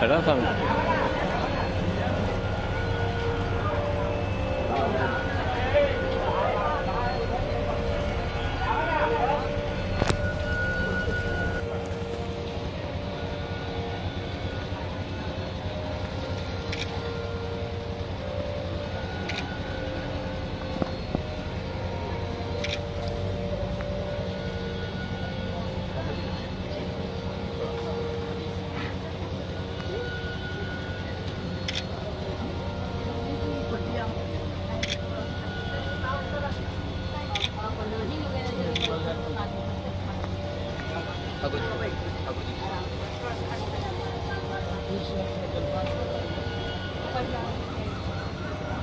खड़ा सामने।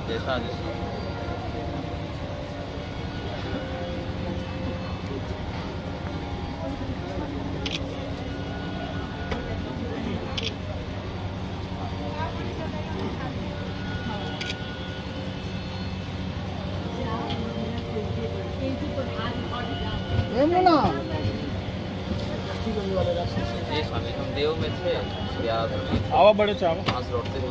जैसा ये स्वामी हम देव में थे या आवा बड़े चाव वहाँ से लौटते थे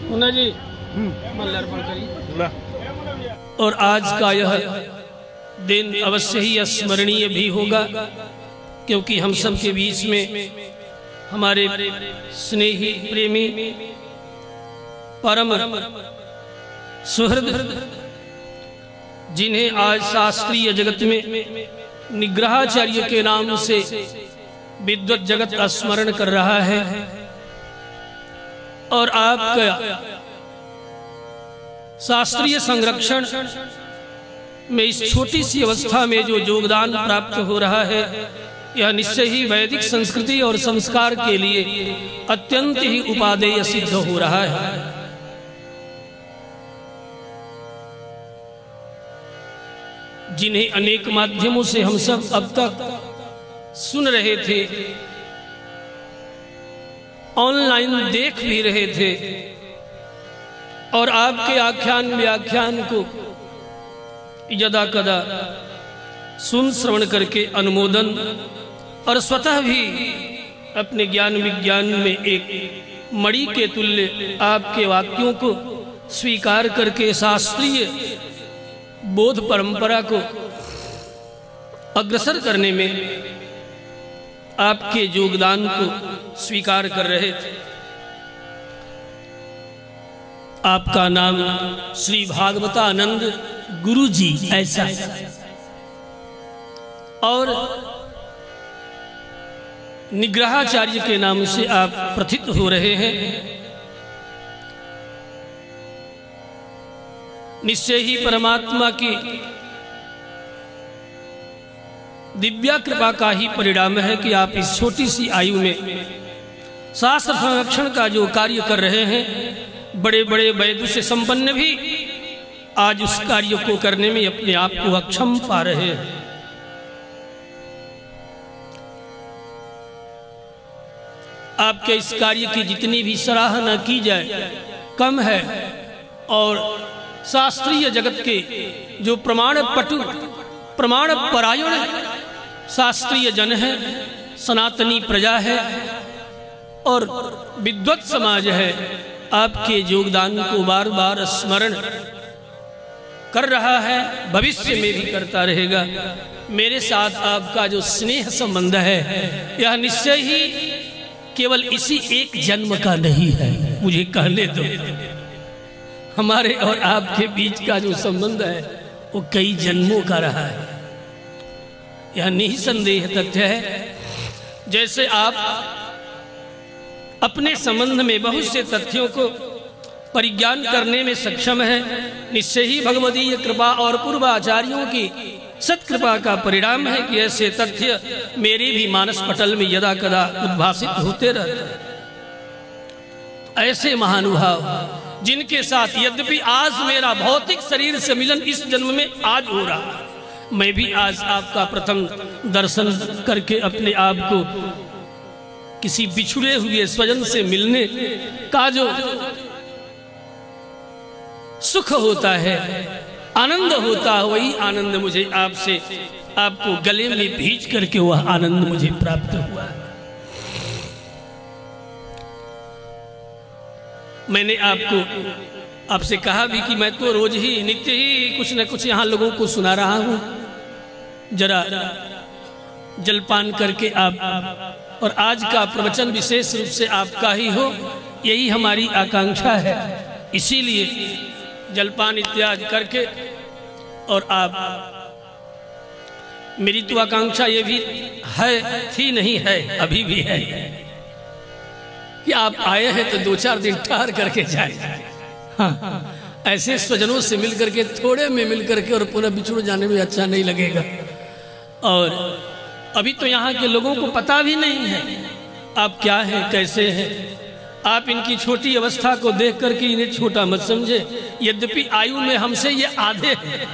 मुन्ना जी और आज का यह दिन अवश्य ही स्मरणीय भी होगा, क्योंकि हम सब के बीच में हमारे स्नेही प्रेमी परम सुहृद जिन्हें आज शास्त्रीय जगत में निग्रहाचार्य के नाम से विद्वत जगत स्मरण कर रहा है, और आपका शास्त्रीय संरक्षण में इस छोटी सी अवस्था में जो योगदान प्राप्त हो रहा है, यह निश्चय ही वैदिक संस्कृति और संस्कार के लिए अत्यंत ही उपादेय सिद्ध हो रहा है। जिन्हें अनेक माध्यमों से हम सब अब तक सुन रहे थे, ऑनलाइन देख भी रहे थे, और आपके आख्यान व्याख्यान को यदा कदा सुन श्रवण करके अनुमोदन और स्वतः भी अपने ज्ञान विज्ञान में एक मणि के तुल्य आपके वाक्यों को स्वीकार करके शास्त्रीय बोध परंपरा को अग्रसर करने में आपके योगदान को स्वीकार कर रहे थे। आपका नाम श्री भागवतानंद गुरु जी ऐसा है, और निग्रहाचार्य के नाम से आप प्रथित हो रहे हैं। निश्चय ही परमात्मा की दिव्या कृपा का ही परिणाम है कि आप इस छोटी सी आयु में शास्त्र संरक्षण का जो कार्य कर रहे हैं, बड़े बड़े वैद्य से संपन्न भी आज उस कार्य को करने में अपने आप को अक्षम पा रहे हैं। आपके इस कार्य की जितनी भी सराहना की जाए कम है, और शास्त्रीय जगत के जो प्रमाण पटु प्रमाण परायण शास्त्रीय जन है, सनातनी प्रजा है और विद्वत समाज है, आपके योगदान को बार बार स्मरण कर रहा है, भविष्य में भी करता रहेगा। मेरे साथ आपका जो स्नेह संबंध है, यह निश्चय ही केवल इसी एक जन्म का नहीं है, मुझे कहने दो। हमारे और आपके बीच का जो संबंध है वो कई जन्मों का रहा है, यह निसंदेह तथ्य है। जैसे आप अपने संबंध में बहुत से तथ्यों को परिज्ञान करने में सक्षम है, निश्चय ही भगवदीय कृपा और पूर्वाचार्यों की सत्कृपा का परिणाम है कि ऐसे तथ्य मेरे भी मानस पटल में यदा कदा उद्भासित होते रहते हैं। ऐसे महानुभाव जिनके साथ यद्यपि आज मेरा भौतिक शरीर से मिलन इस जन्म में आज हो रहा, मैं भी आज आपका प्रथम दर्शन करके अपने आप को किसी बिछुड़े हुए स्वजन से मिलने का जो सुख होता है, आनंद होता है, वही आनंद मुझे आपसे, आपको गले में भींच करके वह आनंद मुझे प्राप्त हुआ। मैंने आपसे कहा भी कि मैं तो रोज ही नित्य ही कुछ न कुछ यहाँ लोगों को सुना रहा हूँ, जरा जलपान करके आप, और आज का प्रवचन विशेष रूप से आपका ही हो, यही हमारी आकांक्षा है। इसीलिए जलपान इत्यादि करके, और आप, मेरी तो आकांक्षा ये भी है, थी नहीं है, अभी भी है कि आप आए हैं तो 2-4 दिन ठहर करके जाए। हाँ, ऐसे स्वजनों से मिल करके, थोड़े में मिल करके और पुनः बिछुड़ जाने में अच्छा नहीं लगेगा। और अभी तो यहाँ के लोगों को पता भी नहीं है आप क्या हैं, कैसे हैं। आप इनकी छोटी अवस्था को देख करके इन्हें छोटा मत समझे, यद्यपि आयु में हमसे ये आधे हैं।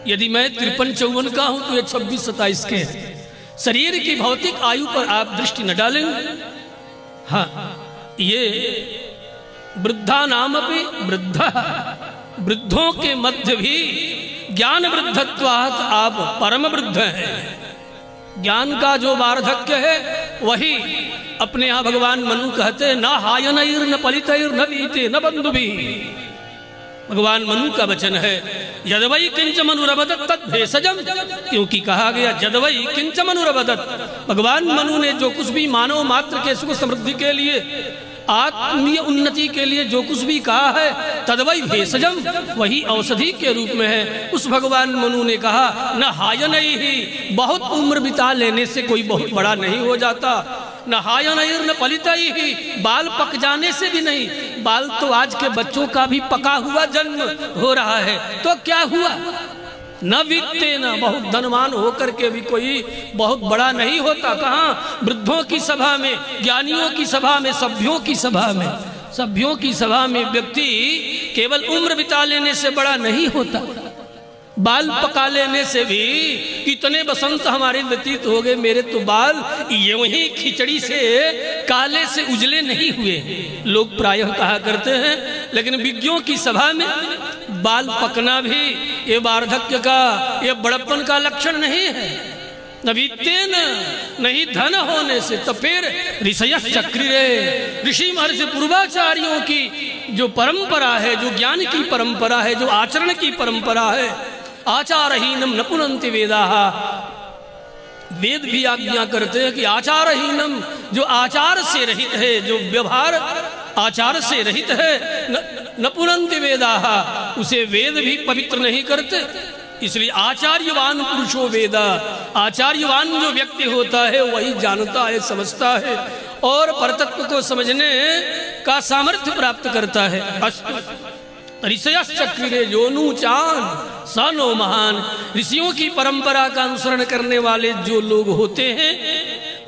यदि मैं 53-54 का हूं तो ये 26-27 के हैं। शरीर की भौतिक आयु पर आप दृष्टि न डालेंगे। हाँ, ये वृद्धा नाम भी वृद्धा, वृद्धों के मध्य भी ज्ञान वृद्धत्वात् आप परम वृद्ध हैं। ज्ञान का जो वार्धक्य है वही अपने यहाँ भगवान मनु कहते न हायनैर न पलितैर न वीते न बंधुभी। भगवान मनु का वचन है, यदवै किंच मनुरवदत् तद् भेषजम्, क्योंकि कहा गया यदवै किंच मनुरवदत्। भगवान मनु ने जो कुछ भी मानव मात्र के सुख समृद्धि के लिए, आत्मीय उन्नति के लिए जो कुछ भी कहा है, तद्वै भेषजम्, वही औषधि के रूप में है। उस भगवान मनु ने कहा न हायनै ही, बहुत उम्र बिता लेने से कोई बहुत बड़ा नहीं हो जाता, न हायनैर न पलितै ही, बाल पक जाने से भी नहीं। बाल तो आज के बच्चों का भी पका हुआ जन्म हो रहा है, तो क्या हुआ? न वित्ते, न बहुत धनवान होकर के भी कोई बहुत बड़ा नहीं होता। कहाँ? वृद्धों की सभा में, ज्ञानियों की सभा में, सभ्यों की सभा में। सभ्यों की सभा में व्यक्ति केवल उम्र बिता लेने से बड़ा नहीं होता, बाल पका लेने से भी। कितने बसंत हमारे व्यतीत हो गए, मेरे तो बाल ये वही खिचड़ी से काले से उजले नहीं हुए, लोग प्रायः कहा करते हैं। लेकिन विज्ञों की सभा में बाल पकना भी ये वार्धक्य का, ये बड़प्पन का लक्षण नहीं है। न वित्तेन, नहीं धन होने से। तो फिर ऋषयः चक्रिरे, ऋषि महर्षि पूर्वाचार्यों की जो परंपरा है, जो ज्ञान की परंपरा है, जो आचरण की परंपरा है, आचारहीनम न पुनन्ति वेदाः। वेद भी आज्ञा करते हैं कि आचारहीनम, जो आचार से रहित है, जो व्यवहार आचार से रहित है, न पुनन्ति वेदाः, उसे वेद भी पवित्र नहीं करते। इसलिए आचार्यवान पुरुषो वेदा, आचार्यवान जो व्यक्ति होता है वही जानता है, समझता है और परतत्व को समझने का सामर्थ्य प्राप्त करता है। ऋषयश्चक्रिरे योनुचान स नो महान। ऋषियों की परंपरा का अनुसरण करने वाले जो लोग होते हैं,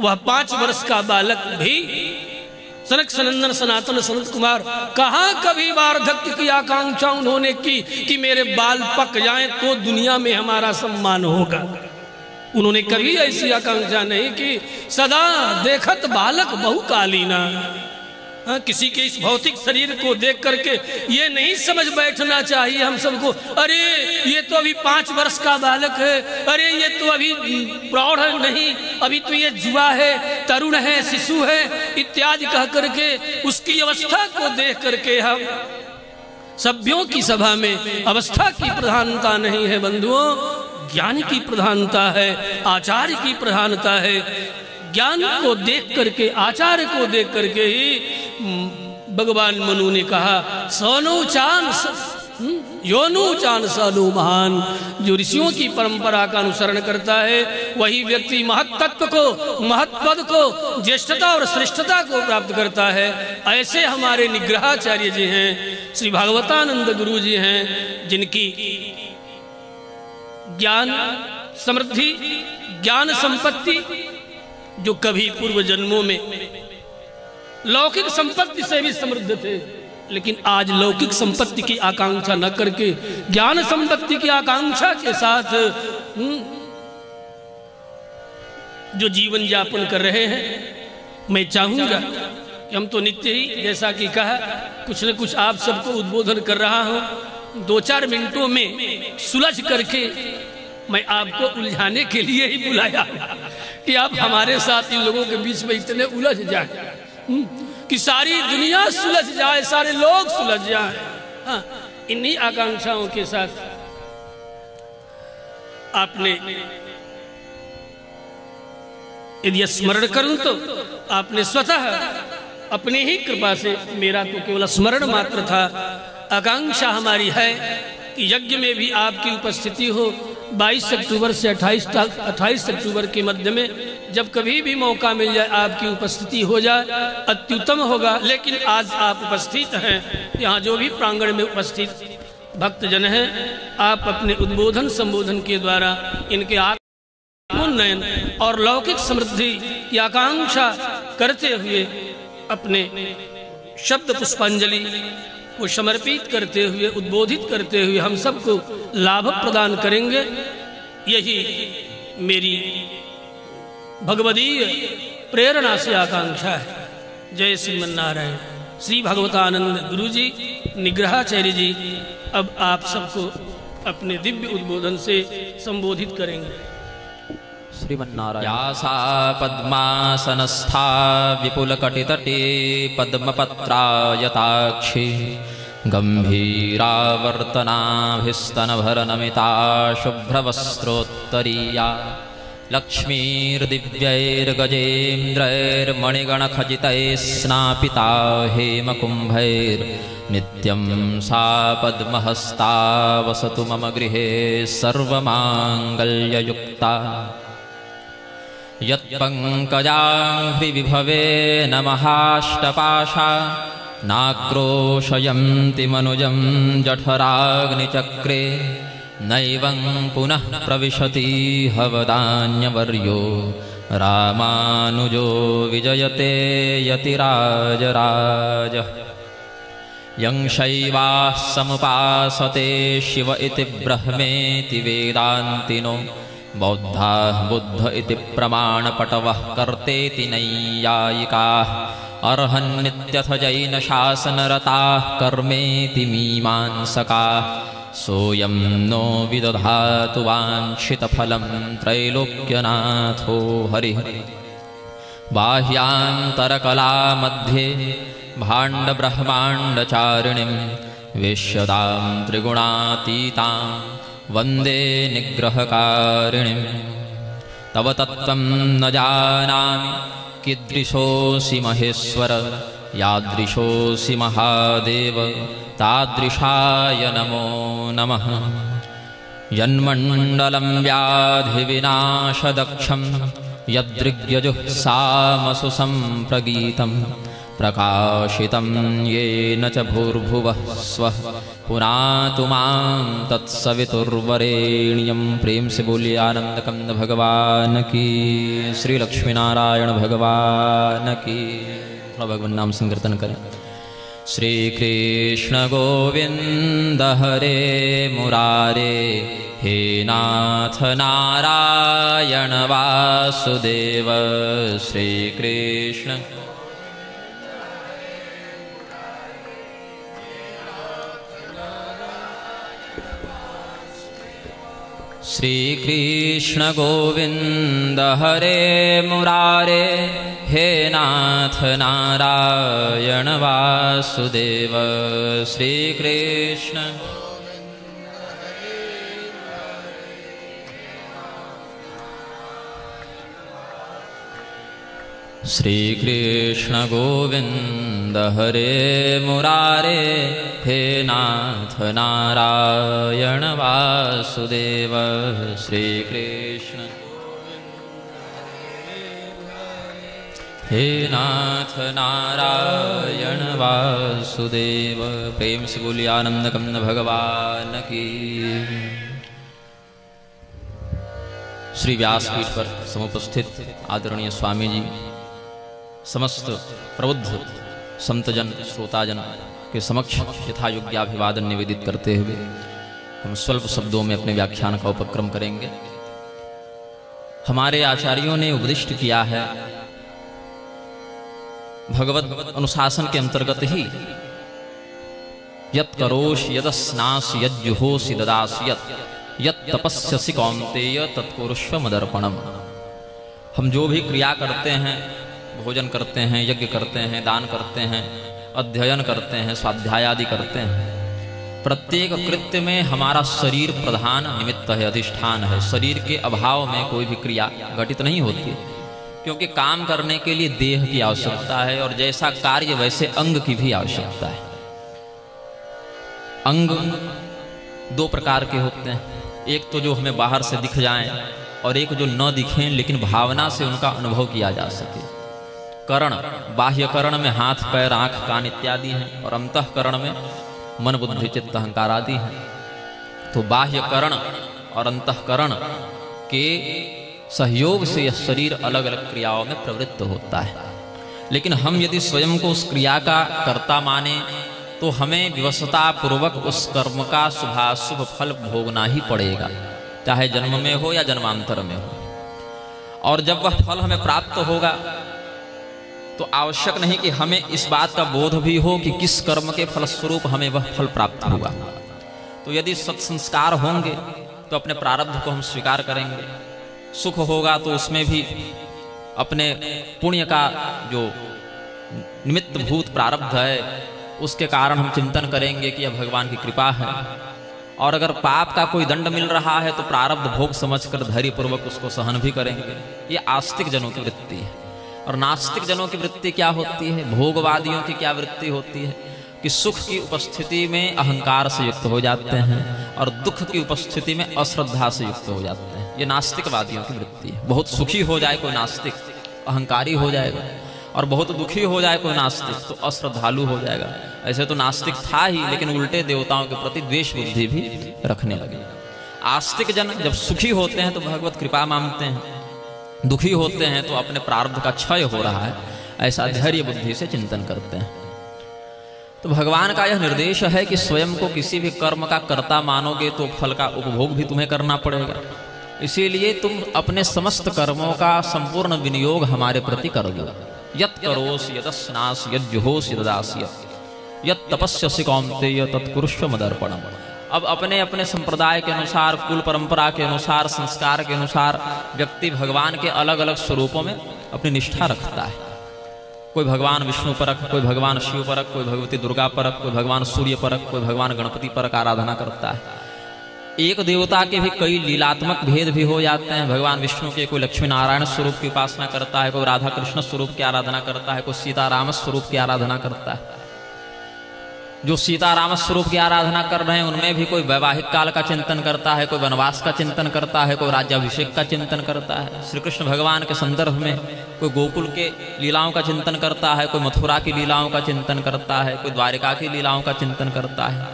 वह 5 वर्ष का बालक भी, सनक सनंदन सनातन सनत कुमार, कहाँ कभी वार्धक्य की आकांक्षा उन्होंने की कि मेरे बाल पक जाएं तो दुनिया में हमारा सम्मान होगा। उन्होंने कभी ऐसी आकांक्षा नहीं की। सदा देखत बालक बहुकालीना। किसी के इस भौतिक शरीर को देख करके ये नहीं समझ बैठना चाहिए हम सबको, अरे ये तो अभी 5 वर्ष का बालक है, अरे ये तो अभी प्रौढ़ नहीं, अभी तो ये जुआ है, तरुण है, शिशु है इत्यादि कह करके उसकी अवस्था को देख करके हम सभ्यों की सभा में अवस्था की प्रधानता नहीं है बंधुओं, ज्ञान की प्रधानता है, आचार्य की प्रधानता है। ज्ञान को देख करके, आचार्य को देख करके ही भगवान मनु ने कहा सोनुचान योनुचान सनु महान। जो ऋषियों की परंपरा का अनुसरण करता है वही व्यक्ति महत्त्व को, महत्पद को, ज्येष्ठता और श्रेष्ठता को प्राप्त करता है। ऐसे हमारे निग्रहाचार्य जी हैं, श्री भागवतानंद गुरु जी हैं, जिनकी ज्ञान समृद्धि, ज्ञान संपत्ति जो कभी पूर्व जन्मों में लौकिक संपत्ति से भी समृद्ध थे, लेकिन आज लौकिक संपत्ति की आकांक्षा न करके ज्ञान संपत्ति की आकांक्षा के साथ जो जीवन यापन कर रहे हैं। मैं चाहूंगा कि हम तो नित्य ही, जैसा कि कहा, कुछ न कुछ आप सबको उद्बोधन कर रहा हूं, 2-4 मिनटों में सुलझ करके मैं आपको उलझाने के लिए ही बुलाया कि आप हमारे साथ इन लोगों के बीच में इतने उलझ जाए कि सारी दुनिया सुलझ जाए, सारे लोग सुलझ जाए। हाँ, इन्हीं आकांक्षाओं के साथ आपने, यदि स्मरण करूं तो आपने स्वतः अपनी ही कृपा से, मेरा तो केवल स्मरण मात्र था, आकांक्षा हमारी है कि यज्ञ में भी आपकी उपस्थिति हो। 22 अक्टूबर से 28 अक्टूबर के मध्य में जब कभी भी मौका मिल जाए आपकी उपस्थिति हो जाए, अत्युत्तम होगा। लेकिन आज आप उपस्थित हैं, यहाँ जो भी प्रांगण में उपस्थित भक्तजन हैं, आप अपने उद्बोधन संबोधन के द्वारा इनके आत्मोन्नयन और लौकिक समृद्धि की आकांक्षा करते हुए अपने शब्द पुष्पांजलि को समर्पित करते हुए, उद्बोधित करते हुए हम सबको लाभ प्रदान करेंगे। यही मेरी भगवदीय प्रेरणा से आकांक्षा है। जय श्रीमन्नारायण। श्री भगवतानंद गुरु जी, निग्रहाचार्य जी अब आप सबको अपने दिव्य उद्बोधन से संबोधित करेंगे। श्रीमन्नारायण। यासा पद्मासनस्था विपुलकटितटे पद्मपत्रायताक्षी गम्भीरावर्तनाभिस्तनभरनमिता शुभ्रवस्त्रोत्तरीया लक्ष्मीर्दिव्यैर्गजेन्द्रैर्मणिगणखचितैः स्नापिता हेमकुम्भैर्नित्यं सा पद्महस्ता वसतु मम गृहे सर्वमाङ्गल्ययुक्ता। यत्पङ्कजाङ्घ्रिविभवे नमहाष्टपाशा नाक्रोशयन्ति मनुजं जठराग्निचक्रे नैवं पुनः प्रविशति हवदान्यवर्यो रामानुजो विजयते यतिराजराजः। यं शैवाः समुपासते शिव इति ब्रह्मेति वेदान्तिनो बौद्धाः बुद्ध इति प्रमाणपटवः कर्तेति नैयायिकाः अर्हन्नित्यथ जैनशासनरताः कर्मेति मीमांसकाः। सोऽयं नो विदधातु वाञ्छितफलं त्रैलोक्यनाथो हरिः। बाह्यान्तरकलामध्ये भाण्डब्रह्माण्डचारिणीं वेश्यतां त्रिगुणातीतां वन्दे निग्रहकारिणीं। तव तत्त्वं न जानामि कीदृशोऽसि महेश्वर, यादृशोऽसि महादेव तादृशाय नमो नमः। यन्मण्डलं व्याधिविनाशदक्षं यदृग्यजुः सामसु सम्प्रगीतं प्रकाशितं येन च भूर्भुवः स्वः पुनातु मां तत्सवितुर्वरेण्यं। प्रेम से बोलिए आनंद कंद भगवान की, श्री लक्ष्मीनारायण भगवान की। भगवान नाम संकीर्तन करें। श्री कृष्ण गोविंद हरे मुरारे, हे नाथ नारायण वासुदेव। श्री कृष्ण श्री कृष्ण गोविंद हरे मुरारे, हे नाथ नारायण वासुदेव। श्री कृष्ण श्री कृष्ण गोविंद हरे मुरारे, हे नाथ नारायण वासुदेव। श्री कृष्ण हे नाथ नारायण वासुदेव। प्रेम से बोलिए आनंद कंद भगवान की। श्री व्यासपीठ पर समुपस्थित आदरणीय स्वामी जी, समस्त प्रबुद्ध संतजन श्रोताजन के समक्ष यथा योग्याभिवादन निवेदित करते हुए हम स्वल्प शब्दों में अपने व्याख्यान का उपक्रम करेंगे। हमारे आचार्यों ने उपदिष्ट किया है, भगवत अनुशासन के अंतर्गत ही यत् करोषि यदस्नासि यज्जुहोषि ददासि यत् तपस्यसि कौन्तेय तत्कुरुष्व मदर्पणम। हम जो भी क्रिया करते हैं, भोजन करते हैं, यज्ञ करते हैं, दान करते हैं, अध्ययन करते हैं, स्वाध्याय आदि करते हैं, प्रत्येक कृत्य में हमारा शरीर प्रधान निमित्त है, अधिष्ठान है। शरीर के अभाव में कोई भी क्रिया घटित नहीं होती, क्योंकि काम करने के लिए देह की आवश्यकता है, और जैसा कार्य वैसे अंग की भी आवश्यकता है। अंग दो प्रकार के होते हैं, एक तो जो हमें बाहर से दिख जाएं, और एक जो न दिखें लेकिन भावना से उनका अनुभव किया जा सके। करण, बाह्य करण में हाथ पैर आंख कान इत्यादि हैं, और अंतःकरण में मन बुद्धि चित्त अहंकार आदि हैं। तो बाह्य करण और अंतःकरण के सहयोग से यह शरीर अलग अलग क्रियाओं में प्रवृत्त होता है। लेकिन हम यदि स्वयं को उस क्रिया का कर्ता माने तो हमें विवशता पूर्वक उस कर्म का शुभाशुभ फल भोगना ही पड़ेगा, चाहे जन्म में हो या जन्मांतर में हो। और जब वह फल हमें प्राप्त होगा तो आवश्यक नहीं कि हमें इस बात का बोध भी हो कि किस कर्म के फलस्वरूप हमें वह फल प्राप्त होगा। तो यदि सत्संस्कार होंगे तो अपने प्रारब्ध को हम स्वीकार करेंगे, सुख होगा तो उसमें भी अपने पुण्य का जो निमित्त भूत प्रारब्ध है उसके कारण हम चिंतन करेंगे कि यह भगवान की कृपा है। और अगर पाप का कोई दंड मिल रहा है तो प्रारब्ध भोग समझकर धैर्यपूर्वक उसको सहन भी करेंगे। ये आस्तिक जनों की वृत्ति है। और नास्तिक जनों की वृत्ति क्या होती है, भोगवादियों की क्या वृत्ति होती है कि सुख की उपस्थिति में अहंकार से युक्त हो जाते हैं और दुख की उपस्थिति में अश्रद्धा से युक्त हो जाते हैं। ये नास्तिकवादियों की वृत्ति है। बहुत सुखी हो जाए कोई नास्तिक अहंकारी हो जाएगा, और बहुत दुखी हो जाए कोई नास्तिक तो अश्रद्धालु हो जाएगा। ऐसे तो नास्तिक था ही, लेकिन उल्टे देवताओं के प्रति द्वेष बुद्धि भी रखने लगे। आस्तिक जन जब सुखी होते हैं तो भगवत कृपा मानते हैं, दुखी होते हैं तो अपने प्रारब्ध का क्षय हो रहा है, ऐसा धैर्य बुद्धि से चिंतन करते हैं। तो भगवान का यह निर्देश है कि स्वयं को किसी भी कर्म का कर्ता मानोगे तो फल का उपभोग भी तुम्हें करना पड़ेगा। इसीलिए तुम अपने समस्त कर्मों का संपूर्ण विनियोग हमारे प्रति कर दो। यत् करोषि यदस्नासि यज्जुहोषि ददासि यत् तपस्यसि कौन्तेय तत्कुरुष्व मदर्पणम। अब अपने अपने संप्रदाय के अनुसार, कुल परंपरा के अनुसार, संस्कार के अनुसार व्यक्ति भगवान के अलग अलग स्वरूपों में अपनी निष्ठा रखता है। कोई भगवान विष्णु परक, कोई भगवान शिव परक, कोई भगवती दुर्गा परक, कोई भगवान सूर्य परक, कोई भगवान गणपति परक आराधना करता है। एक देवता के भी कई लीलात्मक भेद भी हो जाते हैं। भगवान विष्णु के कोई लक्ष्मी नारायण स्वरूप की उपासना करता है, कोई राधा कृष्ण स्वरूप की आराधना करता है, कोई सीताराम स्वरूप की आराधना करता है। जो सीताराम स्वरूप की आराधना कर रहे हैं उनमें भी कोई वैवाहिक काल का चिंतन करता है, कोई वनवास का चिंतन करता है, कोई राज्याभिषेक का चिंतन करता है। श्री कृष्ण भगवान के संदर्भ में कोई गोकुल के लीलाओं का चिंतन करता है, कोई मथुरा की लीलाओं का चिंतन करता है, कोई द्वारिका की लीलाओं का चिंतन करता है।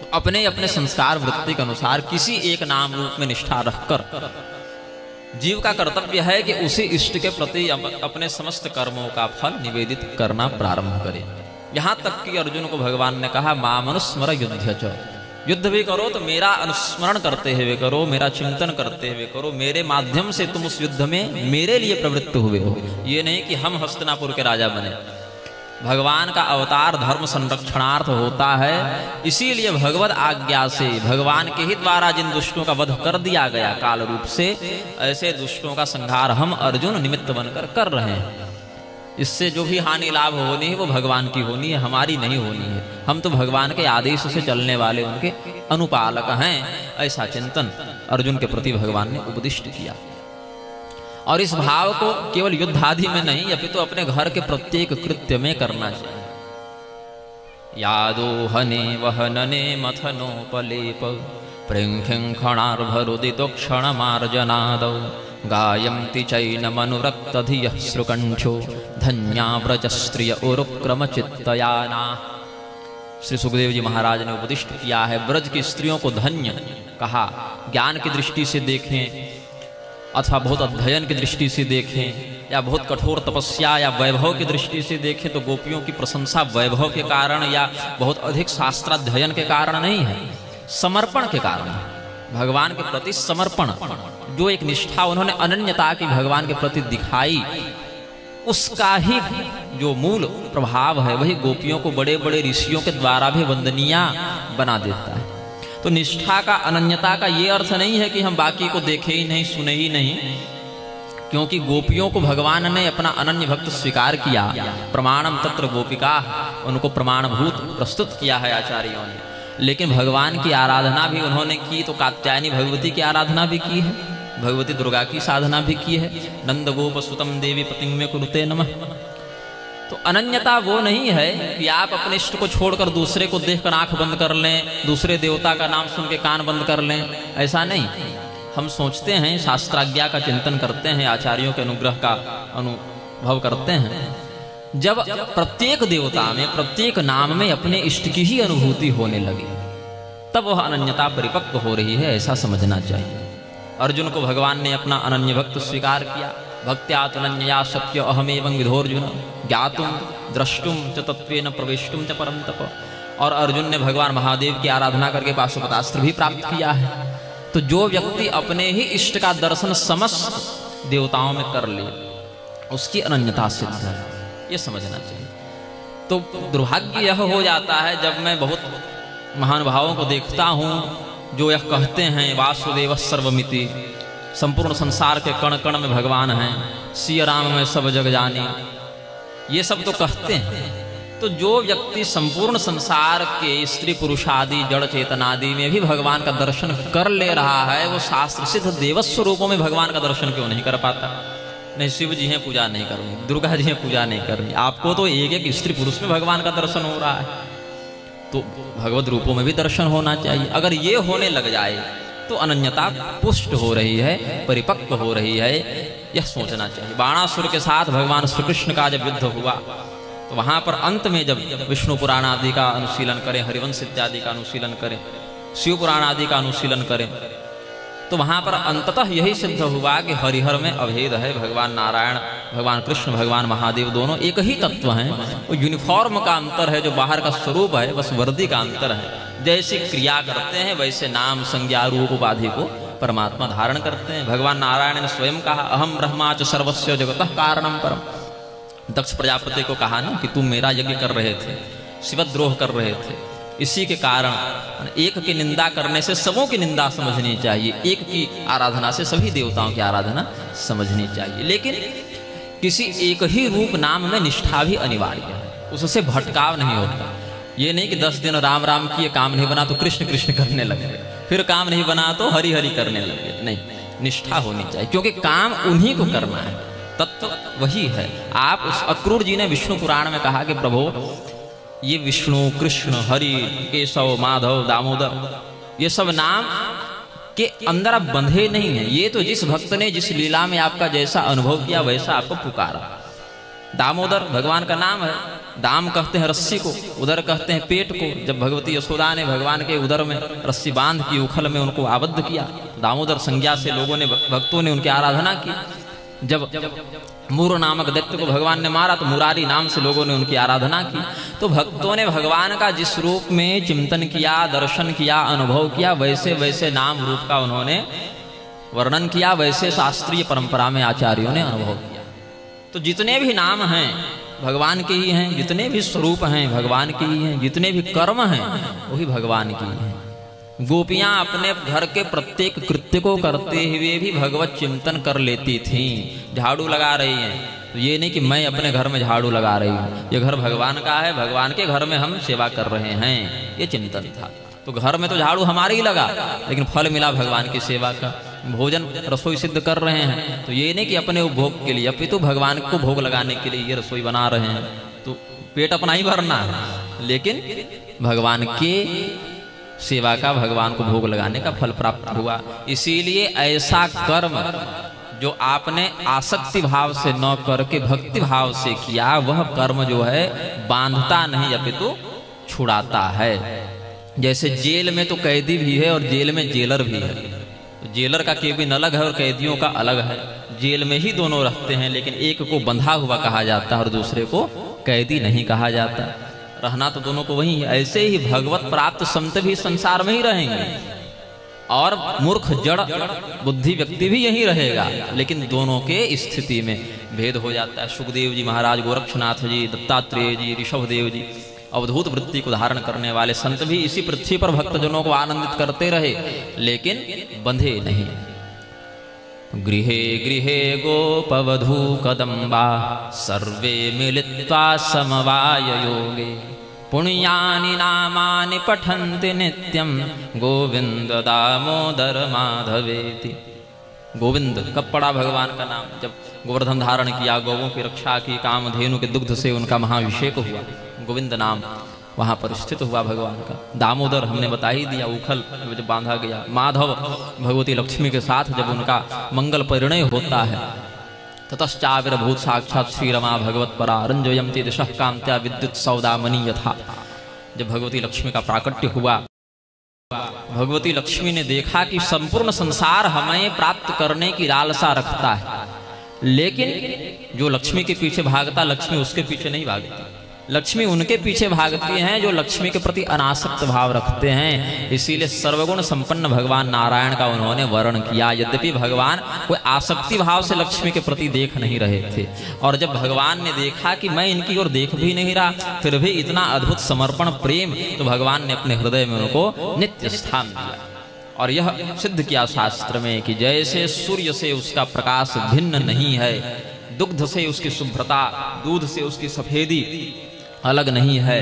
तो अपने अपने संस्कार वृत्ति के अनुसार किसी एक नाम रूप में निष्ठा रखकर जीव का कर्तव्य है कि उसी इष्ट के प्रति अपने समस्त कर्मों का फल निवेदित करना प्रारंभ करे। यहाँ तक कि अर्जुन को भगवान ने कहा मामनुस्मर युद्ध च, युद्ध भी करो तो मेरा अनुस्मरण करते हुए करो, मेरा चिंतन करते हुए करो, मेरे माध्यम से तुम उस युद्ध में मेरे लिए प्रवृत्त हुए हो। ये नहीं कि हम हस्तिनापुर के राजा बने। भगवान का अवतार धर्म संरक्षणार्थ होता है, इसीलिए भगवत आज्ञा से भगवान के ही द्वारा जिन दुष्टों का वध कर दिया गया काल रूप से, ऐसे दुष्टों का संहार हम अर्जुन निमित्त बनकर कर रहे हैं। इससे जो भी हानि लाभ होनी है वो भगवान की होनी है, हमारी नहीं होनी है। हम तो भगवान के आदेश से चलने वाले उनके अनुपालक हैं। ऐसा चिंतन अर्जुन के प्रति भगवान ने उपदिष्ट किया। और इस भाव को केवल युद्ध आदि में नहीं, अपितु तो अपने घर के प्रत्येक कृत्य में करना चाहिए। यादोहने वहनने मथनोपलेप प्रिंखिंखणार्भरुदितो क्षणमार्जनादौ गायन्ति चैनमनुरक्तधियः श्रुकण्ठो धन्या व्रजस्त्रिय उरुक्रमचित्तयाना। श्री सुखदेव जी महाराज ने उपदिष्ट किया है, ब्रज की स्त्रियों को धन्य कहा। ज्ञान की दृष्टि से देखें अथवा बहुत अध्ययन की दृष्टि से देखें या बहुत कठोर तपस्या या वैभव की दृष्टि से देखें तो गोपियों की प्रशंसा वैभव के कारण या बहुत अधिक शास्त्राध्ययन के कारण नहीं है, समर्पण के कारण है। भगवान के प्रति समर्पण, जो एक निष्ठा उन्होंने अनन्यता की भगवान के प्रति दिखाई, उसका ही जो मूल प्रभाव है वही गोपियों को बड़े बड़े ऋषियों के द्वारा भी वंदनीय बना देता है। तो निष्ठा का, अनन्यता का ये अर्थ नहीं है कि हम बाकी को देखे ही नहीं, सुने ही नहीं, क्योंकि गोपियों को भगवान ने अपना अनन्य भक्त स्वीकार किया। प्रमाणम तत्र गोपिका, उनको प्रमाणभूत प्रस्तुत किया है आचार्यों ने। लेकिन भगवान की आराधना भी उन्होंने की, तो कात्यायनी भगवती की आराधना भी की है, भगवती दुर्गा की साधना भी की है। नंद गोप सुतम देवी पतिं में कुरुते नमः। तो अनन्यता वो नहीं है कि आप अपने इष्ट को छोड़कर दूसरे को देखकर आंख बंद कर लें, दूसरे देवता का नाम सुन के कान बंद कर लें, ऐसा नहीं। हम सोचते हैं, शास्त्राज्ञा का चिंतन करते हैं, आचार्यों के अनुग्रह का अनुभव करते हैं। जब प्रत्येक देवता में, प्रत्येक नाम में अपने इष्ट की ही अनुभूति होने लगी, तब वह अनन्यता परिपक्व हो रही है, ऐसा समझना चाहिए। अर्जुन को भगवान ने अपना अनन्य भक्त स्वीकार किया। भक्त्या तनन्यया सत्य अहमेवं विधोर्जुन ज्ञातुम द्रष्टुम च तत्वेन प्रवेष्टुम च परम तप। और अर्जुन ने भगवान महादेव की आराधना करके पाशुपतास्त्र भी प्राप्त किया है। तो जो व्यक्ति अपने ही इष्ट का दर्शन समस्त देवताओं में कर ले, उसकी अनन्यता सिद्ध है, ये समझना चाहिए। तो दुर्भाग्य यह हो जाता है जब मैं बहुत महानुभावों को देखता हूँ जो यह कहते हैं वासुदेव सर्वमिति, संपूर्ण संसार के कण कण में भगवान हैं, सिया राम में सब जग जानी, ये सब तो कहते हैं। तो जो व्यक्ति संपूर्ण संसार के स्त्री पुरुष आदि जड़ चेतन आदि में भी भगवान का दर्शन कर ले रहा है, वो शास्त्र सिद्ध देवस्व रूपों में भगवान का दर्शन क्यों नहीं कर पाता? नहीं, शिव जी हैं पूजा नहीं करनी, दुर्गा जी हैं पूजा नहीं करनी, आपको तो एक एक स्त्री पुरुष में भगवान का दर्शन हो रहा है, तो भगवत रूपों में भी दर्शन होना चाहिए। अगर ये होने लग जाए तो अनन्यता पुष्ट हो रही है, परिपक्व हो रही है, यह सोचना चाहिए। बाणासुर के साथ भगवान श्री कृष्ण का जब युद्ध हुआ, तो वहां पर अंत में जब विष्णु पुराण आदि का अनुशीलन करें, हरिवंश इत्यादि का अनुशीलन करें, शिव पुराण आदि का अनुशीलन करें, तो वहां पर अंततः यही सिद्ध हुआ कि हरिहर में अभेद है। भगवान नारायण, भगवान कृष्ण, भगवान महादेव दोनों एक ही तत्व हैं। वो यूनिफॉर्म का अंतर है, जो बाहर का स्वरूप है, बस वर्दी का अंतर है। जैसे क्रिया करते हैं वैसे नाम संज्ञा रूप उपाधि को परमात्मा धारण करते हैं। भगवान नारायण ने स्वयं कहा, अहम ब्रह्मा च सर्वस्य जगतः कारणम परम। दक्ष प्रजापति को कहा ना कि तुम मेरा यज्ञ कर रहे थे, शिवद्रोह कर रहे थे, इसी के कारण एक की निंदा करने से सबों की निंदा समझनी चाहिए, एक की आराधना से सभी देवताओं की आराधना समझनी चाहिए। लेकिन किसी एक ही रूप नाम में निष्ठा भी अनिवार्य है, उससे भटकाव नहीं होता। ये नहीं कि 10 दिन राम राम किए, काम नहीं बना तो कृष्ण कृष्ण करने लगे, फिर काम नहीं बना तो हरि हरि करने लगे। नहीं, निष्ठा होनी चाहिए, क्योंकि काम उन्हीं को करना है, तत्व वही है। आप उस अक्रूर जी ने विष्णु पुराण में कहा कि प्रभु ये विष्णु, कृष्ण, हरि, केशव, माधव, दामोदर, ये सब नाम के अंदर आप बंधे नहीं हैं। ये तो जिस भक्त ने जिस लीला में आपका जैसा अनुभव किया वैसा आपको पुकारा। दामोदर भगवान का नाम है, दाम कहते हैं रस्सी को, उदर कहते हैं पेट को। जब भगवती यशोदा ने भगवान के उदर में रस्सी बांध की, उखल में उनको आबद्ध किया, दामोदर संज्ञा से लोगों ने, भक्तों ने उनकी आराधना की। जब मूर नामक दैत्य को भगवान ने मारा तो मुरारी नाम से लोगों ने उनकी आराधना की। तो भक्तों ने भगवान का जिस रूप में चिंतन किया, दर्शन किया, अनुभव किया, वैसे वैसे नाम रूप का उन्होंने वर्णन किया, वैसे शास्त्रीय परंपरा में आचार्यों ने अनुभव किया। तो जितने भी नाम हैं भगवान के ही हैं, जितने भी स्वरूप हैं भगवान के ही हैं, जितने भी कर्म हैं वही भगवान की हैं। गोपियां अपने घर के प्रत्येक कृत्य को करते हुए भी भगवत चिंतन कर लेती थीं। झाड़ू लगा रही हैं तो ये नहीं कि मैं अपने घर में झाड़ू लगा रही हूँ, ये घर भगवान का है, भगवान के घर में हम सेवा कर रहे हैं, ये चिंतन था। तो घर में तो झाड़ू हमारे ही लगा, लेकिन फल मिला भगवान की सेवा का। भोजन रसोई सिद्ध कर रहे हैं तो ये नहीं कि अपने उपभोग के लिए, अपितु भगवान को भोग लगाने के लिए ये रसोई बना रहे हैं। तो पेट अपना ही भरना है, लेकिन भगवान के सेवा का, भगवान को भोग लगाने का फल प्राप्त हुआ। इसीलिए ऐसा कर्म जो आपने आसक्ति भाव से न करके भक्ति भाव से किया, वह कर्म जो है बांधता नहीं अपितु छुड़ाता है। जैसे जेल में तो कैदी भी है और जेल में जेलर भी है। तो जेलर का केबिन अलग है और कैदियों का अलग है। जेल में ही दोनों रहते हैं, लेकिन एक को बंधा हुआ कहा जाता है और दूसरे को कैदी नहीं कहा जाता। रहना तो दोनों को वही है। ऐसे ही भगवत प्राप्त संत भी संसार में ही रहेंगे, और मूर्ख जड़ बुद्धि व्यक्ति भी यही रहेगा, लेकिन दोनों के स्थिति में भेद हो जाता है। सुखदेव जी महाराज, गोरक्षनाथ जी, दत्तात्रेय जी, ऋषभदेव जी, अवधूत वृत्ति को धारण करने वाले संत भी इसी पृथ्वी पर भक्तजनों को आनंदित करते रहे, लेकिन बंधे नहीं। गृहे गृहे गोपवधू कदम्बा सर्वे मिलित्वा समवाय योगे पुण्यानि नामानि पठन्ति नित्यं गोविंद दामोदर माधवेति। गोविंद कब पड़ा भगवान का नाम? जब गोवर्धन धारण किया, गौओं की रक्षा की, कामधेनु के दुग्ध से उनका महाभिषेक हुआ, गोविंद नाम वहाँ पर स्थित हुआ भगवान का। दामोदर हमने बता ही दिया, उखल जब बांधा गया। माधव भगवती लक्ष्मी के साथ जब उनका मंगल परिणय होता है, ततश्चाविर्भूत साक्षात श्री रमा भगवत परा रंजयंती दिशः कांत्या विद्युत सौदामणि यथा। जब भगवती लक्ष्मी का प्राकट्य हुआ, भगवती लक्ष्मी ने देखा कि संपूर्ण संसार हमें प्राप्त करने की लालसा रखता है, लेकिन जो लक्ष्मी के पीछे भागता, लक्ष्मी उसके पीछे नहीं भागती। लक्ष्मी उनके पीछे भागती हैं जो लक्ष्मी के प्रति अनासक्त भाव रखते हैं। इसीलिए सर्वगुण संपन्न भगवान नारायण का उन्होंने वर्णन किया। यद्यपि भगवान कोई आसक्ति भाव से लक्ष्मी के प्रति देख नहीं रहे थे, और जब भगवान ने देखा कि मैं इनकी ओर देख भी नहीं रहा, फिर भी इतना अद्भुत समर्पण प्रेम, तो भगवान ने अपने हृदय में उनको नित्य स्थान दिया। और यह सिद्ध किया शास्त्र में कि जैसे सूर्य से उसका प्रकाश भिन्न नहीं है, दुग्ध से उसकी शुभ्रता, दूध से उसकी सफेदी अलग नहीं है,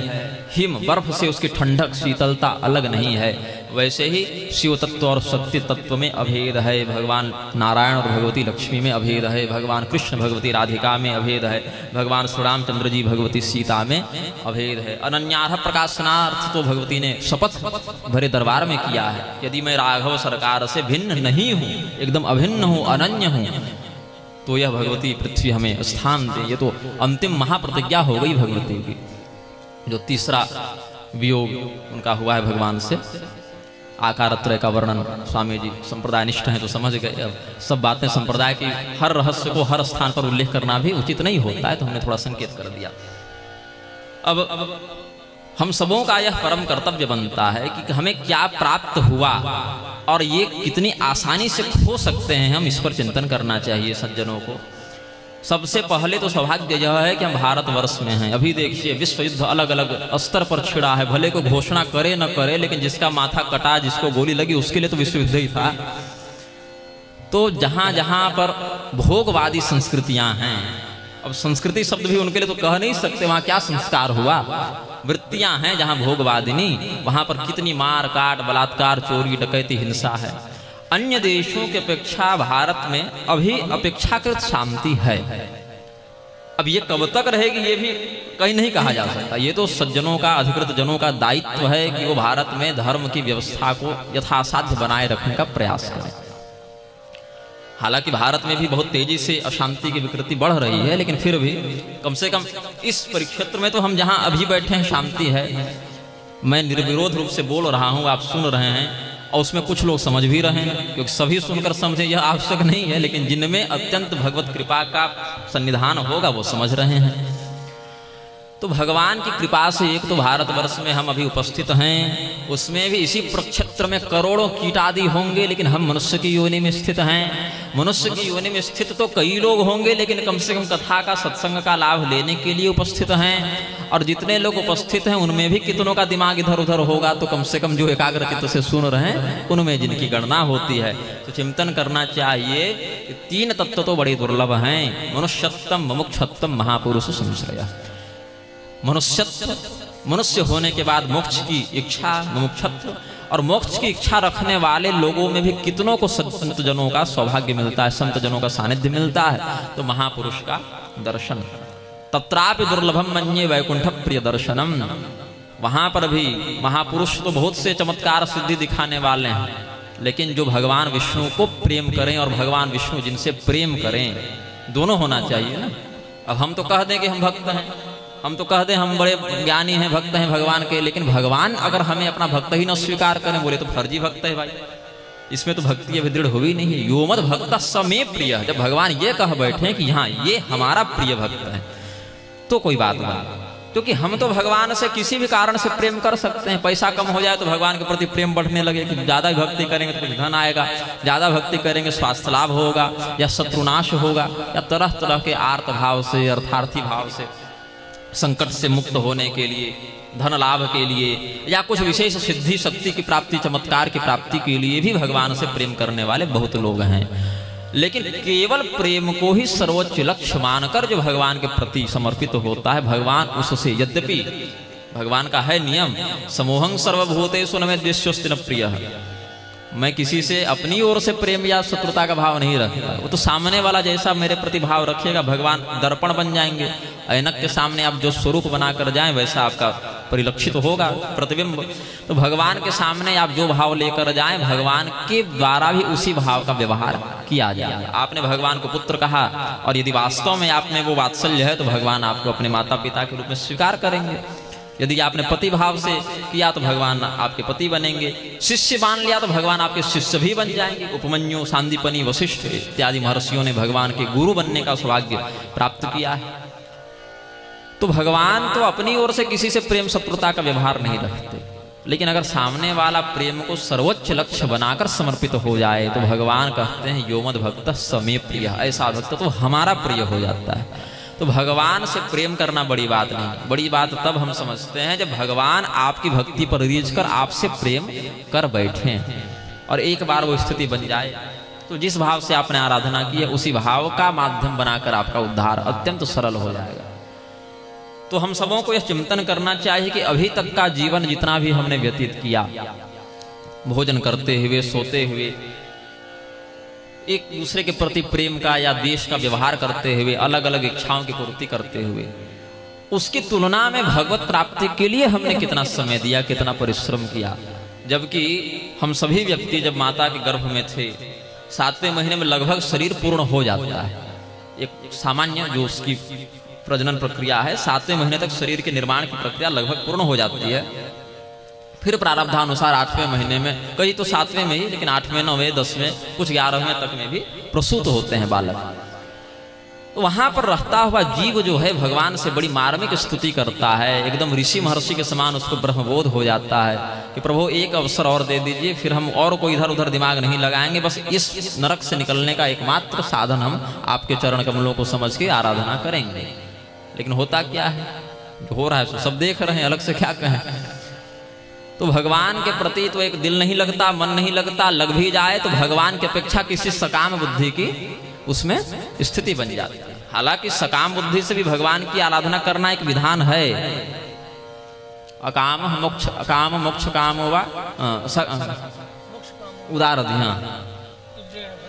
हिम बर्फ से उसकी ठंडक शीतलता अलग नहीं है, वैसे ही शिव तत्व और शक्ति तत्व में अभेद है। भगवान नारायण और भगवती लक्ष्मी में अभेद है, भगवान कृष्ण भगवती राधिका में अभेद है, भगवान श्री रामचंद्र जी भगवती सीता में अभेद है। अनन्यार्ह प्रकाशनार्थ तो भगवती ने शपथ भरे दरबार में किया है, यदि मैं राघव सरकार से भिन्न नहीं हूँ, एकदम अभिन्न हूँ, अनन्य हूँ, तो यह भगवती पृथ्वी हमें स्थान दे। ये तो अंतिम महाप्रतिज्ञा हो गई भगवती की। जो तीसरा वियोग उनका हुआ है भगवान से, आकारत्रय का वर्णन स्वामी जी संप्रदाय निष्ठ हैं तो समझ गए। अब सब बातें संप्रदाय की हर रहस्य को हर स्थान पर उल्लेख करना भी उचित नहीं होता है, तो हमने थोड़ा संकेत कर दिया। अब हम सबों का यह परम कर्तव्य बनता है कि हमें क्या प्राप्त हुआ और ये कितनी आसानी से खो सकते हैं, हम इस पर चिंतन करना चाहिए सज्जनों को। सबसे पहले तो सौभाग्य यह है कि हम भारतवर्ष में हैं। अभी देखिए विश्व युद्ध अलग अलग स्तर पर छिड़ा है, भले को घोषणा करे न करे, लेकिन जिसका माथा कटा, जिसको गोली लगी, उसके लिए तो विश्व युद्ध ही था। तो जहां जहां पर भोगवादी संस्कृतियां हैं, अब संस्कृति शब्द भी उनके लिए तो कह नहीं सकते, वहां क्या संस्कार हुआ, वृत्तियां हैं जहां भोगवादिनी, वहां पर कितनी मार काट, बलात्कार, चोरी, डकैती, हिंसा है। अन्य देशों की अपेक्षा भारत में अभी अपेक्षाकृत शांति है। अब ये कब तक रहेगी ये भी कहीं नहीं कहा जा सकता। ये तो सज्जनों का, अधिकृत जनों का दायित्व है कि वो भारत में धर्म की व्यवस्था को यथासाध्य बनाए रखने का प्रयास करें। हालांकि भारत में भी बहुत तेजी से अशांति की विकृति बढ़ रही है, लेकिन फिर भी कम से कम इस परिक्षेत्र में तो हम जहां अभी बैठे हैं शांति है। मैं निर्विरोध रूप से बोल रहा हूं, आप सुन रहे हैं, और उसमें कुछ लोग समझ भी रहे हैं, क्योंकि सभी सुनकर समझे यह आवश्यक नहीं है, लेकिन जिनमें अत्यंत भगवत कृपा का सन्निधान होगा वो समझ रहे हैं। तो भगवान की कृपा से एक तो भारतवर्ष में हम अभी उपस्थित हैं, उसमें भी इसी प्रक्षेत्र में करोड़ों कीट आदि होंगे, लेकिन हम मनुष्य की योनि में स्थित हैं। मनुष्य की योनि में स्थित तो कई लोग होंगे, लेकिन कम से कम कथा का, सत्संग का लाभ लेने के लिए उपस्थित हैं। और जितने लोग उपस्थित हैं उनमें भी कितनों का दिमाग इधर उधर होगा, तो कम से कम जो एकाग्र चित्त से सुन रहे हैं उनमें जिनकी गणना होती है, तो चिंतन करना चाहिए कि तीन तत्व तो बड़े दुर्लभ हैं, मनुष्यत्वम, मुमुक्षत्वम, महापुरुष संश्रय। मनुष्यत्व, मनुष्य होने के बाद मोक्ष की इच्छा, मुमुक्षत्व, और मोक्ष की इच्छा रखने वाले लोगों में भी कितनों को संत जनों का सौभाग्य मिलता है, संत जनों का सानिध्य मिलता है, तो महापुरुष का दर्शन। तत्रापि दुर्लभम मन्ये वैकुंठ प्रिय दर्शनम। वहां पर भी महापुरुष तो बहुत से चमत्कार सिद्धि दिखाने वाले हैं, लेकिन जो भगवान विष्णु को प्रेम करें और भगवान विष्णु जिनसे प्रेम करें, दोनों होना चाहिए ना। अब हम तो कह दें कि हम भक्त हैं, हम तो कह दें हम बड़े ज्ञानी हैं, भक्त हैं भगवान के, लेकिन भगवान अगर हमें अपना भक्त ही न स्वीकार करें, बोले तो फर्जी भक्त है भाई, इसमें तो भक्ति अभी दृढ़ हुई नहीं है। यो मत भक्त समे प्रिय, जब भगवान ये कह बैठे कि हाँ ये हमारा प्रिय भक्त है, तो कोई बात नहीं। क्योंकि हम तो भगवान से किसी भी कारण से प्रेम कर सकते हैं। पैसा कम हो जाए तो भगवान के प्रति प्रेम बढ़ने लगे कि ज़्यादा भक्ति करेंगे तो कुछ धन आएगा, ज़्यादा भक्ति करेंगे स्वास्थ्य लाभ होगा या शत्रुनाश होगा, या तरह तरह के आर्त भाव से अर्थार्थी भाव से संकट से मुक्त होने के लिए, धन लाभ के लिए, या कुछ विशेष सिद्धि शक्ति की प्राप्ति, चमत्कार की प्राप्ति के लिए भी भगवान से प्रेम करने वाले बहुत लोग हैं। लेकिन केवल प्रेम को ही सर्वोच्च लक्ष्य मानकर जो भगवान के प्रति समर्पित होता है, भगवान उससे, यद्यपि भगवान का है नियम, समोहं सर्वभूतेषु न मे द्वेष्योऽस्ति न प्रियः, मैं किसी से अपनी ओर से प्रेम या शत्रुता का भाव नहीं रखता। वो तो सामने वाला जैसा मेरे प्रति भाव रखेगा, भगवान दर्पण बन जाएंगे, ऐनक के सामने आप जो स्वरूप बनाकर जाएं वैसा आपका परिलक्षित होगा प्रतिबिंब। तो भगवान के सामने आप जो भाव लेकर जाएं, भगवान के द्वारा भी उसी भाव का व्यवहार किया जाए। आपने भगवान को पुत्र कहा और यदि वास्तव में आप में वो वात्सल्य है तो भगवान आपको अपने माता पिता के रूप में स्वीकार करेंगे। यदि आपने पति भाव से किया तो भगवान आपके पति बनेंगे, शिष्य मान लिया तो भगवान आपके शिष्य भी बन जाएंगे। उपमन्यु, सांदीपनि, वशिष्ठ इत्यादि महर्षियों ने भगवान के गुरु बनने का सौभाग्य प्राप्त किया है। तो भगवान तो अपनी ओर से किसी से प्रेम शत्रुता का व्यवहार नहीं रखते, लेकिन अगर सामने वाला प्रेम को सर्वोच्च लक्ष्य बनाकर समर्पित हो जाए तो भगवान कहते हैं यो मद भक्त स मे प्रिय, ऐसा भक्त तो हमारा प्रिय हो जाता है। तो भगवान से प्रेम करना बड़ी बात नहीं, बड़ी बात तब हम समझते हैं जब भगवान आपकी भक्ति पर रीझ कर आपसे प्रेम कर बैठे और एक बार वो स्थिति बन जाए तो जिस भाव से आपने आराधना की है उसी भाव का माध्यम बनाकर आपका उद्धार अत्यंत सरल हो जाएगा। तो हम सबों को यह चिंतन करना चाहिए कि अभी तक का जीवन जितना भी हमने व्यतीत किया, भोजन करते हुए, सोते हुए, एक दूसरे के प्रति प्रेम का या देश का व्यवहार करते हुए, अलग अलग इच्छाओं की पूर्ति करते हुए, उसकी तुलना में भगवत प्राप्ति के लिए हमने कितना समय दिया, कितना परिश्रम किया। जबकि हम सभी व्यक्ति जब माता के गर्भ में थे 7वें महीने में लगभग शरीर पूर्ण हो जाता है। एक सामान्य जो उसकी प्रजनन प्रक्रिया है, 7वें महीने तक शरीर के निर्माण की प्रक्रिया लगभग पूर्ण हो जाती है। फिर प्रारब्धानुसार 8वें महीने में, कई तो 7वें में ही, लेकिन 8वें, 9वें, 10वें, कुछ 11वें तक में भी प्रसूत होते हैं बालक। तो वहां पर रहता हुआ जीव जो है भगवान से बड़ी मार्मिक स्तुति करता है, एकदम ऋषि महर्षि के समान उसको ब्रह्मबोध हो जाता है कि प्रभु एक अवसर और दे दीजिए, फिर हम और कोई इधर उधर दिमाग नहीं लगाएंगे, बस इस नरक से निकलने का एकमात्र साधन हम आपके चरण कमलों को समझ के आराधना करेंगे। लेकिन होता क्या है, जो हो रहा है तो सब देख रहे हैं, अलग से क्या कहें। तो भगवान के प्रति तो एक दिल नहीं लगता, मन नहीं लगता, लग भी जाए तो भगवान की अपेक्षा किसी सकाम बुद्धि की उसमें स्थिति बन जाती है। हालांकि सकाम बुद्धि से भी भगवान की आराधना करना एक विधान है। अकाम मोक्ष कामो वा उदारधि,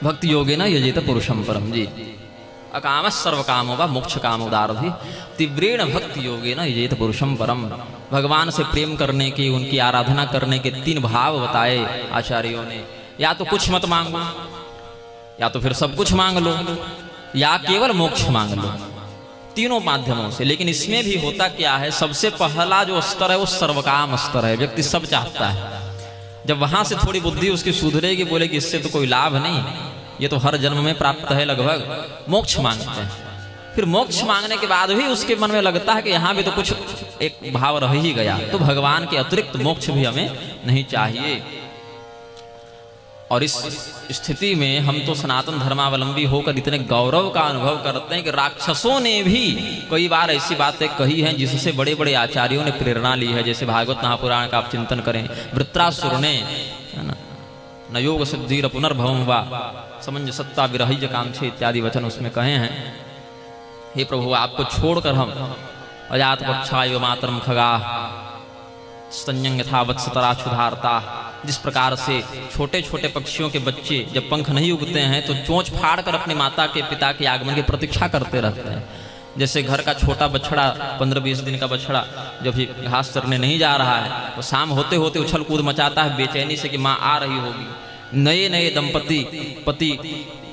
भक्ति योगे न यजेत पुरुषम परम। जी, अकाम सर्व कामो वा मोक्ष काम उदारधि तीव्रेण भक्ति योगे न यजेत पुरुषम परम। भगवान से प्रेम करने की, उनकी आराधना करने के 3 भाव बताए आचार्यों ने। या तो कुछ मत मांगो, या तो फिर सब कुछ मांग लो, या केवल मोक्ष मांग लो, तीनों माध्यमों से। लेकिन इसमें भी होता क्या है, सबसे पहला जो स्तर है वो सर्वकाम स्तर है। व्यक्ति सब चाहता है। जब वहां से थोड़ी बुद्धि उसकी सुधरेगी, बोलेगी इससे तो कोई लाभ नहीं, ये तो हर जन्म में प्राप्त है, लगभग मोक्ष मांगते हैं। फिर मोक्ष मांगने के बाद भी उसके मन में लगता है कि यहाँ भी तो कुछ एक भाव रह ही गया, तो भगवान के अतिरिक्त मोक्ष भी हमें नहीं चाहिए। और इस स्थिति में हम तो सनातन धर्मावलंबी होकर इतने गौरव का अनुभव करते हैं कि राक्षसों ने भी कई बार ऐसी बातें कही हैं जिससे बड़े बड़े आचार्यों ने प्रेरणा ली है। जैसे भागवत महापुराण का आप चिंतन करें, वृत्रासुर ने, है ना, न योग सिद्धि पुनर्भवम वा समंजसत्ता विरहिज कांक्षे इत्यादि वचन उसमें कहे हैं। हे प्रभु, आपको छोड़कर हम अजात पक्षाय मातरम खगा संयंग यथा वत्सतरा क्षुधारता, जिस प्रकार से छोटे छोटे पक्षियों के बच्चे जब पंख नहीं उगते हैं तो चोंच फाड़ कर अपने माता के पिता के आगमन की प्रतीक्षा करते रहते हैं। जैसे घर का छोटा बछड़ा, 15-20 दिन का बछड़ा जब भी घास चरने नहीं जा रहा है, वो शाम होते होते उछल कूद मचाता है बेचैनी से कि माँ आ रही होगी। नए नए दंपति, पति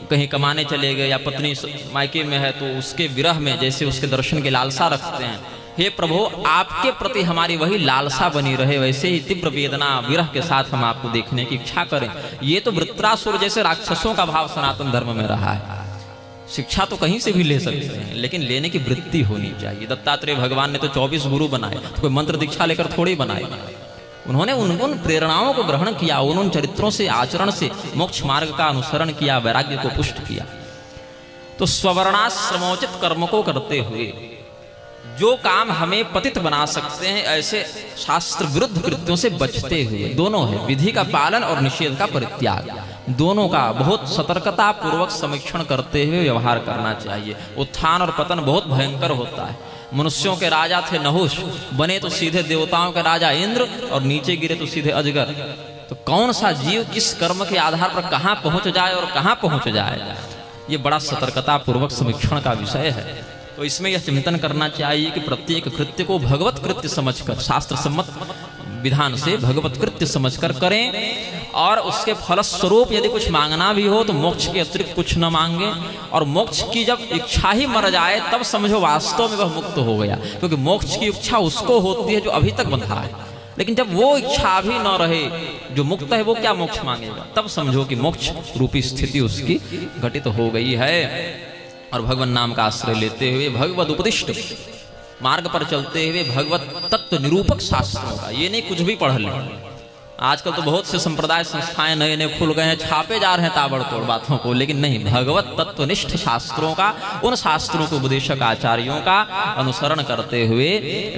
कहीं कमाने चले गए या पत्नी मायके में है तो उसके विरह में जैसे उसके दर्शन की लालसा रखते हैं, हे प्रभु आपके प्रति हमारी वही लालसा बनी रहे, वैसे ही तीव्र वेदना विरह के साथ हम आपको देखने की इच्छा करें। ये तो वृत्रासुर जैसे राक्षसों का भाव सनातन धर्म में रहा है। शिक्षा तो कहीं से भी ले सकते हैं, लेकिन लेने की वृत्ति होनी चाहिए। दत्तात्रेय भगवान ने तो 24 गुरु बनाए, तो कोई मंत्र दीक्षा लेकर थोड़ी बनाए। उन्होंने उन प्रेरणाओं को ग्रहण किया, उन चरित्रों से, आचरण से मोक्ष मार्ग का अनुसरण किया, वैराग्य को पुष्ट किया। तो स्ववर्णाश्रमोचित कर्म को करते हुए जो काम हमें पतित बना सकते हैं, ऐसे शास्त्र विरुद्ध कृत्यों से बचते हुए, दोनों है विधि का पालन और निषेध का परित्याग, दोनों का बहुत सतर्कता पूर्वक समीक्षण करते हुए व्यवहार करना चाहिए। उत्थान और पतन बहुत भयंकर होता है। मनुष्यों के राजा थे नहुष, बने तो सीधे देवताओं के राजा इंद्र और नीचे गिरे तो सीधे अजगर। तो कौन सा जीव किस कर्म के आधार पर कहाँ पहुंच जाए और कहाँ पहुंच जाए, ये बड़ा सतर्कता पूर्वक समीक्षण का विषय है। तो इसमें यह चिंतन करना चाहिए कि प्रत्येक कृत्य को भगवत कृत्य समझकर, शास्त्र सम्मत विधान से भगवत कृत्य समझकर करें, और उसके फलस्वरूप यदि कुछ मांगना भी हो तो मोक्ष के अतिरिक्त कुछ न मांगे। और मोक्ष की जब इच्छा ही मर जाए तब समझो वास्तव में वह मुक्त हो गया, क्योंकि मोक्ष की इच्छा उसको होती है जो अभी तक बंधा है। लेकिन जब वो इच्छा भी न रहे, जो मुक्त है वो क्या मोक्ष मांगेगा, तब समझो कि मोक्ष रूपी स्थिति उसकी घटित हो गई है। और भगवान नाम का आश्रय लेते हुए भगवत उपदिष्ट मार्ग पर चलते हुए भगवत तत्व निरूपक शास्त्रों का, ये नहीं कुछ भी पढ़ लें। आजकल तो बहुत से संप्रदाय संस्थाएं नए नए खुल गए हैं, छापे जा रहे हैं ताबड़तोड़ बातों को, लेकिन नहीं, भगवत तत्वनिष्ठ शास्त्रों का, उन शास्त्रों को उपदेशक आचार्यों का अनुसरण करते हुए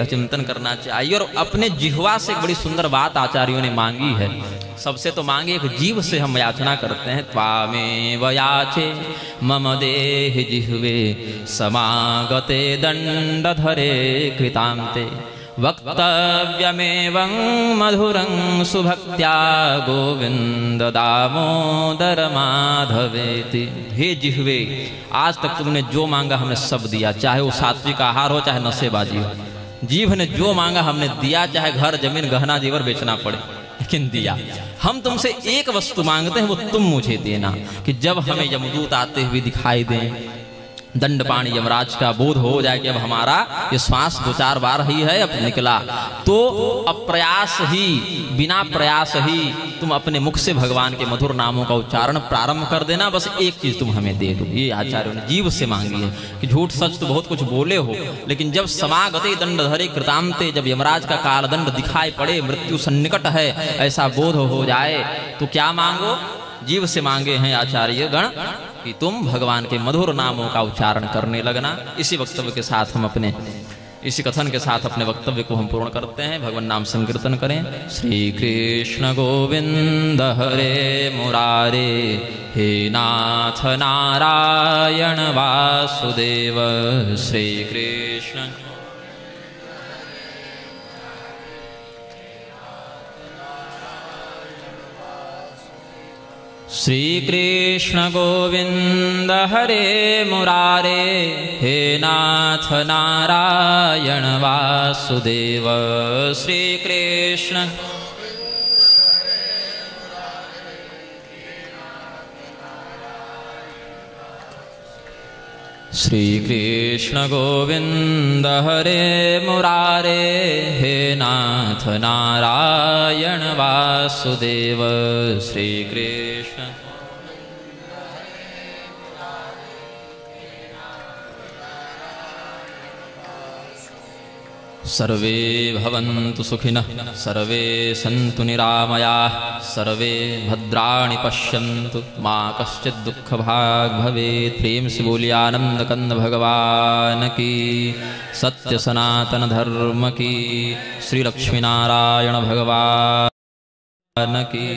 चिंतन करना चाहिए। और अपने जिह्वा से एक बड़ी सुंदर बात आचार्यों ने मांगी है, सबसे तो मांगे एक जीव से हम याचना करते हैं, त्वामेव याचे मम देहि जिह्वे समागते दंडधरे कृतांते वक्तव्यमेवं मधुरं सुभक्त्या गोविंद दामोदर माधवेति। हे जिह्वे, आज तक तुमने जो मांगा हमने सब दिया, चाहे वो सात्विक आहार हो चाहे नशेबाजी हो। जीव ने जो मांगा हमने दिया, चाहे घर जमीन गहना जेवर बेचना पड़े, लेकिन दिया। हम तुमसे एक वस्तु मांगते हैं, वो तुम मुझे देना, कि जब हमें यमदूत आते हुए दिखाई दें, दंडपाणी यमराज का बोध हो जाए कि अब हमारा ये श्वास 2-4 बार ही है, अब निकला, तो अप्रयास ही, बिना प्रयास ही तुम अपने मुख से भगवान के मधुर नामों का उच्चारण प्रारंभ कर देना। बस एक चीज तुम हमें दे दो। ये आचार्यों ने जीव से मांगी है कि झूठ सच तो बहुत कुछ बोले हो, लेकिन जब समागते दंडधरे कृतांते, जब यमराज का कालदंड दिखाई पड़े, मृत्यु सन्निकट है, ऐसा बोध हो जाए, तो क्या मांगो? जीव से मांगे हैं आचार्य गण कि तुम भगवान के मधुर नामों का उच्चारण करने लगना। इसी वक्तव्य के साथ हम अपने, इसी कथन के साथ अपने वक्तव्य को हम पूर्ण करते हैं। भगवान नाम संकीर्तन करें। श्री कृष्ण गोविंद हरे मुरारे, हे नाथ नारायण वासुदेव। श्री कृष्ण श्री कृष्ण गोविंद हरे मुरारे, हे नाथ नारायण वासुदेव। श्री कृष्ण श्री कृष्ण गोविंद हरे मुरारे, हे नाथ नारायण वासुदेव। श्री कृष्ण सर्वे भवन्तु सुखिनः, सर्वे सन्तु निरामयाः, सर्वे भद्राणि पश्यन्तु, मा कश्चित् दुःखभाग् भवेत्। प्रेम से बोलिए आनंद कंद भगवान की, सत्य सनातन धर्म की, श्री लक्ष्मी नारायण भगवान की।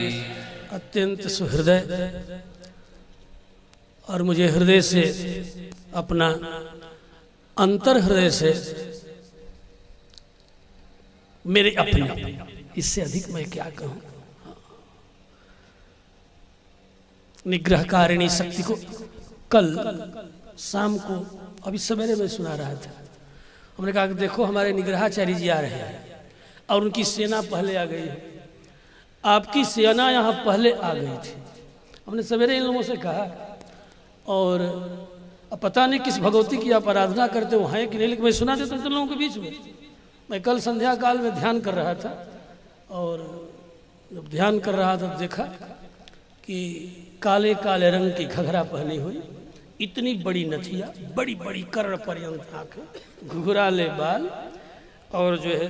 अत्यंत सुहृदय और मुझे हृदय से, अपना अंतर हृदय से, मेरे अपने, इससे अधिक मैं क्या कहूं। निग्रहकारिणी शक्ति को कल शाम को, अभी सवेरे में सुना रहा था, हमने कहा कि देखो हमारे निग्रहाचार्य जी आ रहे हैं और उनकी सेना पहले आ गई है, आपकी सेना यहाँ पहले आ गई थी। हमने सवेरे इन लोगों से कहा, और अब पता नहीं किस भगवती की आप आराधना करते हो हैं कि नहीं, लेकिन मैं सुना देता हूँ लोगों के बीच में। मैं कल संध्या काल में ध्यान कर रहा था, और जब ध्यान कर रहा था तो देखा कि काले काले रंग की घघरा पहनी हुई इतनी बड़ी नथिया, बड़ी बड़ी कर्ण पर्यंत आंखें, घुघराले बाल, और जो है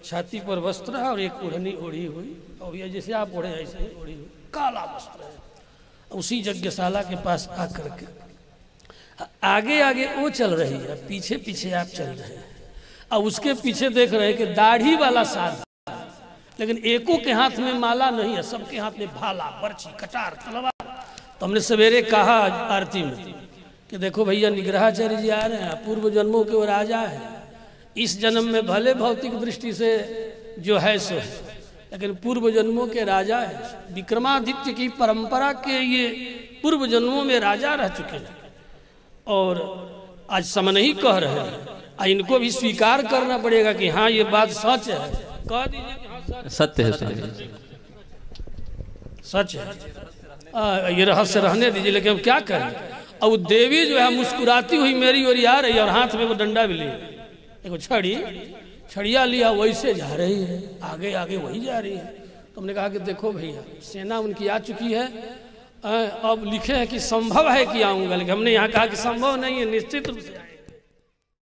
छाती पर वस्त्र है और एक ओढ़नी ओढ़ी हुई, और ये जैसे आप ओढ़े ऐसे ही ओढ़ी हुई, काला वस्त्र है। उसी यज्ञशाला के पास आकर के आगे आगे वो चल रही है, पीछे पीछे आप चल रहे हैं, और उसके पीछे देख रहे हैं कि दाढ़ी वाला साध, लेकिन एको के हाथ में माला नहीं है, सबके हाथ में भाला, बर्छी, कटार, तलवार। तो हमने सवेरे कहा आरती में कि देखो भैया निग्रहाचार्य जी आ रहे हैं, पूर्व जन्मों के वो राजा है, इस जन्म में भले भौतिक दृष्टि से जो है सो है, लेकिन पूर्व जन्मों के राजा है। विक्रमादित्य की परंपरा के ये पूर्व जन्मों में राजा रह चुके हैं, और आज समन ही कह रहे हैं। इनको भी स्वीकार करना पड़ेगा कि हाँ ये बात सच है। कह दीजिए कि हाँ सत्य है स्वामी जी, सच है, ये रहस्य रहने दीजिए। लेकिन हम क्या करें, और देवी जो है मुस्कुराती हुई मेरी ओर आ रही है, और हाथ में वो डंडा भी लिए, देखो छड़िया लिया, वैसे जा रही है, आगे आगे वही जा रही है। तो हमने कहा कि देखो भैया सेना उनकी आ चुकी है, अब लिखे है कि संभव है कि आऊँगा, लेकिन हमने यहाँ कहा कि संभव नहीं है, निश्चित रूप से आएंगे।